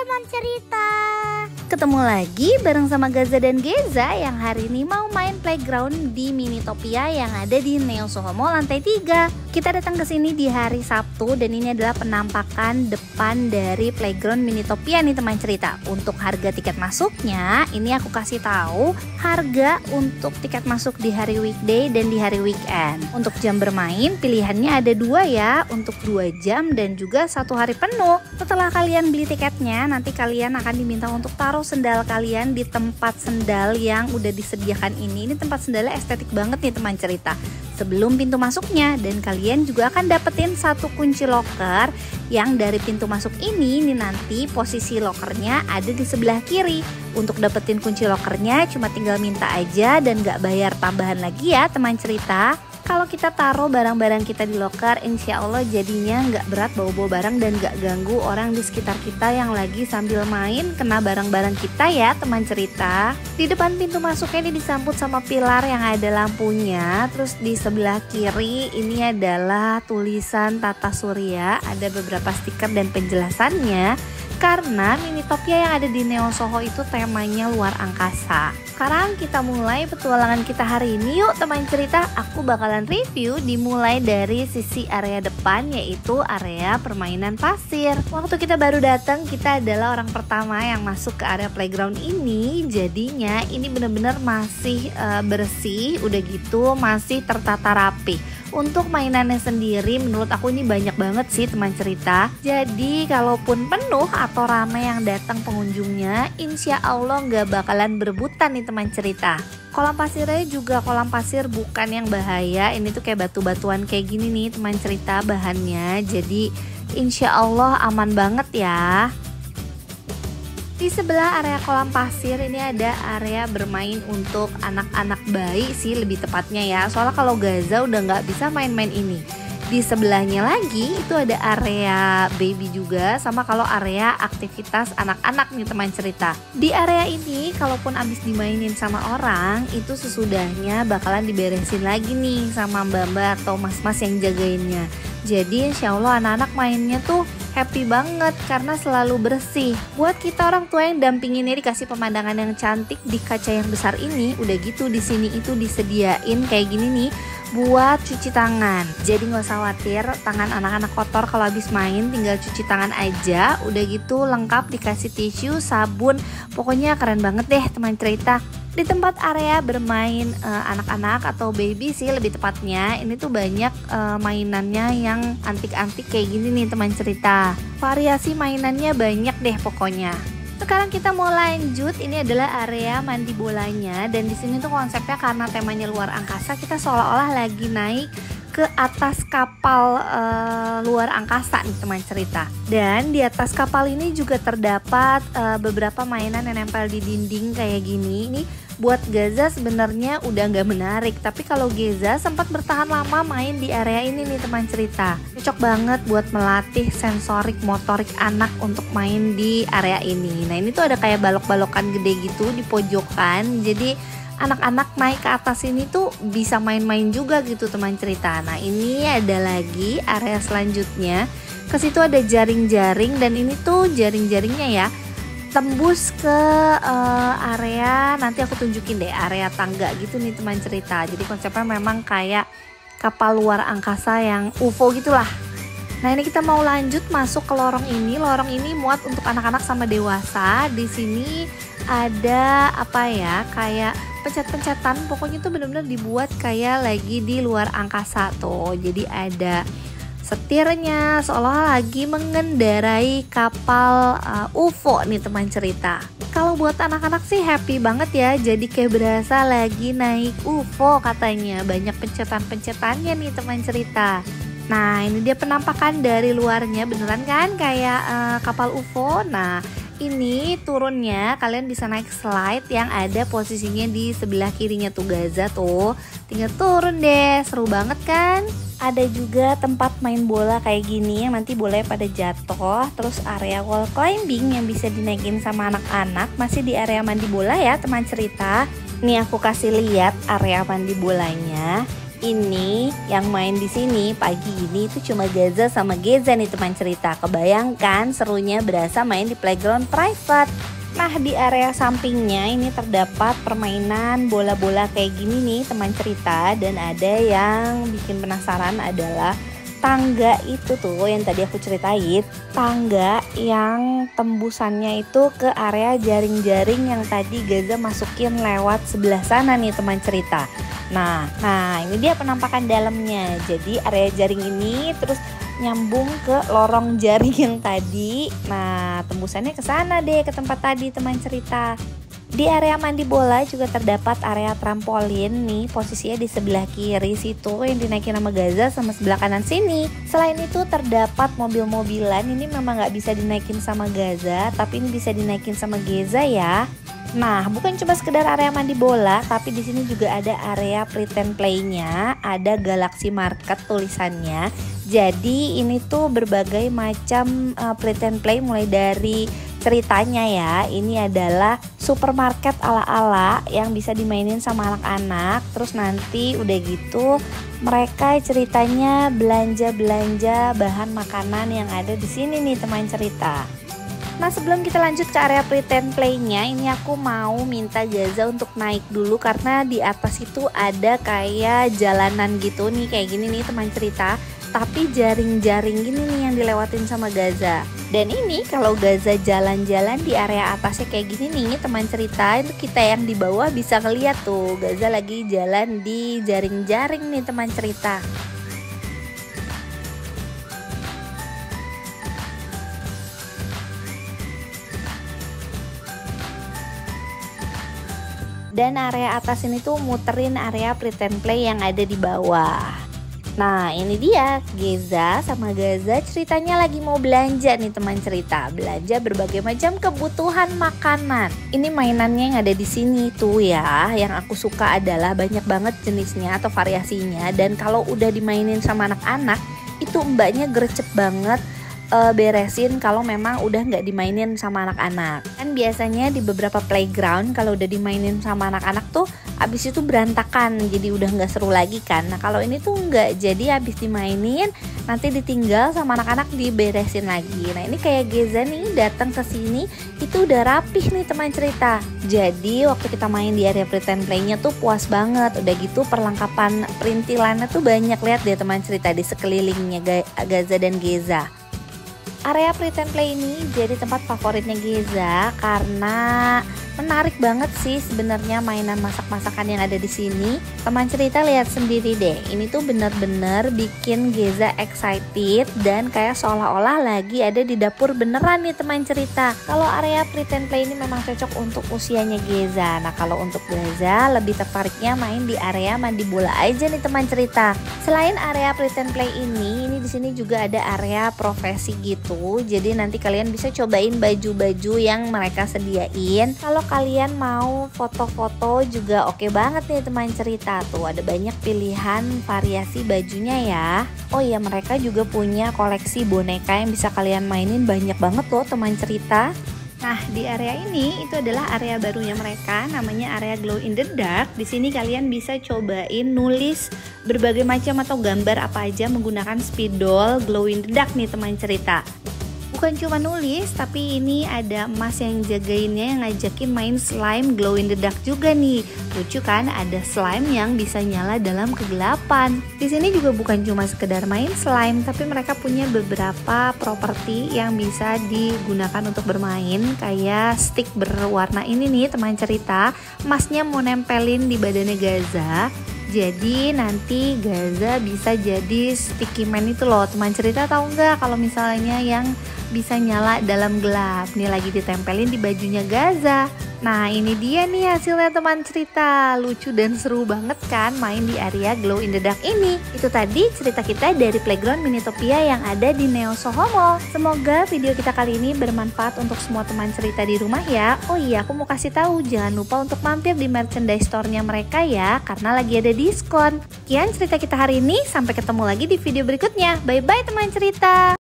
teman cerita. Ketemu lagi bareng sama Gaza dan Geza yang hari ini mau main playground di Minitopia yang ada di Neo Soho Mall lantai 3. Kita datang ke sini di hari Sabtu dan ini adalah penampakan depan dari playground Minitopia nih teman cerita. Untuk harga tiket masuknya, ini aku kasih tahu harga untuk tiket masuk di hari weekday dan di hari weekend. Untuk jam bermain pilihannya ada 2 ya, untuk 2 jam dan juga 1 hari penuh. Setelah kalian beli tiketnya, nanti kalian akan diminta untuk taruh sendal kalian di tempat sendal yang udah disediakan ini. Ini tempat sendalnya estetik banget nih teman cerita. Sebelum pintu masuknya, dan kalian juga akan dapetin 1 kunci loker yang dari pintu masuk ini nanti posisi lokernya ada di sebelah kiri. Untuk dapetin kunci lokernya cuma tinggal minta aja dan gak bayar tambahan lagi ya teman cerita. Kalau kita taruh barang-barang kita di loker, insya Allah jadinya nggak berat bawa-bawa barang dan nggak ganggu orang di sekitar kita yang lagi sambil main kena barang-barang kita ya teman cerita. Di depan pintu masuknya ini disambut sama pilar yang ada lampunya. Terus di sebelah kiri ini adalah tulisan Tata Surya, ada beberapa stiker dan penjelasannya. Karena Minitopia yang ada di Neo Soho itu temanya luar angkasa. Sekarang kita mulai petualangan kita hari ini yuk teman cerita. Aku bakalan review dimulai dari sisi area depan, yaitu area permainan pasir. Waktu kita baru datang, kita adalah orang pertama yang masuk ke area playground ini. Jadinya ini bener-bener masih bersih, udah gitu masih tertata rapi. Untuk mainannya sendiri menurut aku ini banyak banget sih teman cerita. Jadi kalaupun penuh atau ramai yang datang pengunjungnya, insya Allah nggak bakalan berebutan nih teman cerita. Kolam pasirnya juga kolam pasir bukan yang bahaya. Ini tuh kayak batu-batuan kayak gini nih teman cerita bahannya. Jadi insya Allah aman banget ya. Di sebelah area kolam pasir ini ada area bermain untuk anak-anak bayi sih lebih tepatnya ya. Soalnya kalau Gaza udah nggak bisa main-main ini. Di sebelahnya lagi itu ada area baby juga, sama kalau area aktivitas anak-anak nih teman cerita. Di area ini kalaupun abis dimainin sama orang, itu sesudahnya bakalan diberesin lagi nih sama mbak-mbak atau mas-mas yang jagainnya. Jadi insya Allah anak-anak mainnya tuh happy banget karena selalu bersih. Buat kita orang tua yang dampinginnya dikasih pemandangan yang cantik di kaca yang besar ini, udah gitu di sini itu disediain kayak gini nih buat cuci tangan. Jadi nggak usah khawatir tangan anak-anak kotor kalau habis main, tinggal cuci tangan aja. Udah gitu lengkap dikasih tisu, sabun, pokoknya keren banget deh teman cerita. Di tempat area bermain anak-anak atau baby sih lebih tepatnya, ini tuh banyak mainannya yang antik-antik kayak gini nih teman cerita. Variasi mainannya banyak deh pokoknya. Sekarang kita mau lanjut, ini adalah area mandi bolanya, dan di sini tuh konsepnya karena temanya luar angkasa, kita seolah-olah lagi naik ke atas kapal luar angkasa nih teman cerita. Dan di atas kapal ini juga terdapat beberapa mainan yang nempel di dinding kayak gini. Ini buat Gaza sebenarnya udah nggak menarik, tapi kalau Geza sempat bertahan lama main di area ini nih teman cerita. Cocok banget buat melatih sensorik motorik anak untuk main di area ini. Nah ini tuh ada kayak balok-balokan gede gitu di pojokan, jadi anak-anak naik ke atas ini tuh bisa main-main juga gitu teman cerita. Nah ini ada lagi area selanjutnya, ke situ ada jaring-jaring, dan ini tuh jaring-jaringnya ya tembus ke area, nanti aku tunjukin deh area tangga gitu nih teman cerita. Jadi konsepnya memang kayak kapal luar angkasa yang UFO gitulah. Nah ini kita mau lanjut masuk ke lorong ini. Lorong ini muat untuk anak-anak sama dewasa. Di sini ada apa ya, kayak pencet-pencetan, pokoknya tuh bener-bener dibuat kayak lagi di luar angkasa tuh. Jadi ada setirnya seolah lagi mengendarai kapal UFO nih teman cerita. Kalau buat anak-anak sih happy banget ya, jadi kayak berasa lagi naik UFO katanya. Banyak pencetan-pencetannya nih teman cerita. Nah ini dia penampakan dari luarnya, beneran kan kayak kapal UFO. Nah ini turunnya kalian bisa naik slide yang ada posisinya di sebelah kirinya tuh Gaza tuh. Tinggal turun deh, seru banget kan. Ada juga tempat main bola kayak gini yang nanti bolanya pada jatuh. Terus area wall climbing yang bisa dinaikin sama anak-anak. Masih di area mandi bola ya teman cerita. Nih aku kasih lihat area mandi bolanya. Ini yang main di sini pagi ini itu cuma Gaza sama Geza nih teman cerita. Kebayangkan serunya berasa main di playground private. Nah, di area sampingnya ini terdapat permainan bola-bola kayak gini nih teman cerita. Dan ada yang bikin penasaran adalah tangga itu tuh yang tadi aku ceritain. Tangga yang tembusannya itu ke area jaring-jaring yang tadi Gaza masukin lewat sebelah sana nih teman cerita. Nah ini dia penampakan dalamnya. Jadi area jaring ini terus nyambung ke lorong jaring yang tadi. Nah, tembusannya ke sana deh, ke tempat tadi teman cerita. Di area mandi bola juga terdapat area trampolin nih, posisinya di sebelah kiri situ yang dinaikin sama Gaza sama sebelah kanan sini. Selain itu terdapat mobil-mobilan, ini memang nggak bisa dinaikin sama Gaza, tapi ini bisa dinaikin sama Geza ya. Nah, bukan cuma sekedar area mandi bola, tapi di sini juga ada area pretend play-nya, ada Galaxy Market tulisannya. Jadi ini tuh berbagai macam pretend play mulai dari ceritanya ya. Ini adalah supermarket ala-ala yang bisa dimainin sama anak-anak. Terus nanti udah gitu mereka ceritanya belanja-belanja bahan makanan yang ada di sini nih teman cerita. Nah, sebelum kita lanjut ke area pretend play-nya, ini aku mau minta Gaza untuk naik dulu karena di atas itu ada kayak jalanan gitu nih, kayak gini nih teman cerita. Tapi jaring-jaring gini nih yang dilewatin sama Gaza. Dan ini kalau Gaza jalan-jalan di area atasnya kayak gini nih teman cerita, itu kita yang di bawah bisa ngeliat tuh Gaza lagi jalan di jaring-jaring nih teman cerita. Dan area atas ini tuh muterin area pretend play yang ada di bawah. Nah, ini dia Geza sama Gaza ceritanya lagi mau belanja nih teman cerita. Belanja berbagai macam kebutuhan makanan. Ini mainannya yang ada di sini tuh ya. Yang aku suka adalah banyak banget jenisnya atau variasinya. Dan kalau udah dimainin sama anak-anak, itu mbaknya gercep banget beresin kalau memang udah nggak dimainin sama anak-anak. Kan biasanya di beberapa playground kalau udah dimainin sama anak-anak tuh abis itu berantakan, jadi udah nggak seru lagi kan. Nah, kalau ini tuh nggak, jadi abis dimainin nanti ditinggal sama anak-anak diberesin lagi. Nah, ini kayak Geza nih datang ke sini itu udah rapih nih teman cerita. Jadi waktu kita main di area pretend play-nya tuh puas banget. Udah gitu perlengkapan perintilannya tuh banyak, lihat deh teman cerita di sekelilingnya Gaza dan Geza. Area pretend play ini jadi tempat favoritnya Geza karena menarik banget sih sebenarnya mainan masak-masakan yang ada di sini. Teman cerita lihat sendiri deh, ini tuh bener-bener bikin Geza excited dan kayak seolah-olah lagi ada di dapur beneran nih teman cerita. Kalau area pretend play ini memang cocok untuk usianya Geza. Nah, kalau untuk Geza lebih tertariknya main di area mandi bola aja nih teman cerita. Selain area pretend play ini di sini juga ada area profesi gitu. Jadi nanti kalian bisa cobain baju-baju yang mereka sediain. Kalau kalian mau foto-foto juga oke banget nih teman cerita. Tuh ada banyak pilihan variasi bajunya ya. Oh iya, mereka juga punya koleksi boneka yang bisa kalian mainin banyak banget loh teman cerita. Nah, di area ini itu adalah area barunya mereka, namanya area glow in the dark. Di sini kalian bisa cobain nulis berbagai macam atau gambar apa aja menggunakan spidol glow in the dark nih teman cerita. Bukan cuma nulis, tapi ini ada Mas yang jagainnya yang ngajakin main slime glow in the dark juga nih. Lucu kan, ada slime yang bisa nyala dalam kegelapan. Di sini juga bukan cuma sekedar main slime, tapi mereka punya beberapa properti yang bisa digunakan untuk bermain, kayak stick berwarna ini nih teman cerita. Masnya mau nempelin di badannya Gaza. Jadi nanti Gaza bisa jadi sticky man itu loh teman cerita. Tahu nggak kalau misalnya yang bisa nyala dalam gelap, nih lagi ditempelin di bajunya Gaza. Nah, ini dia nih hasilnya teman cerita. Lucu dan seru banget kan main di area glow in the dark ini. Itu tadi cerita kita dari playground Minitopia yang ada di Neo Soho Mall. Semoga video kita kali ini bermanfaat untuk semua teman cerita di rumah ya. Oh iya, aku mau kasih tahu, jangan lupa untuk mampir di merchandise store-nya mereka ya, karena lagi ada diskon. Sekian cerita kita hari ini, sampai ketemu lagi di video berikutnya. Bye bye teman cerita.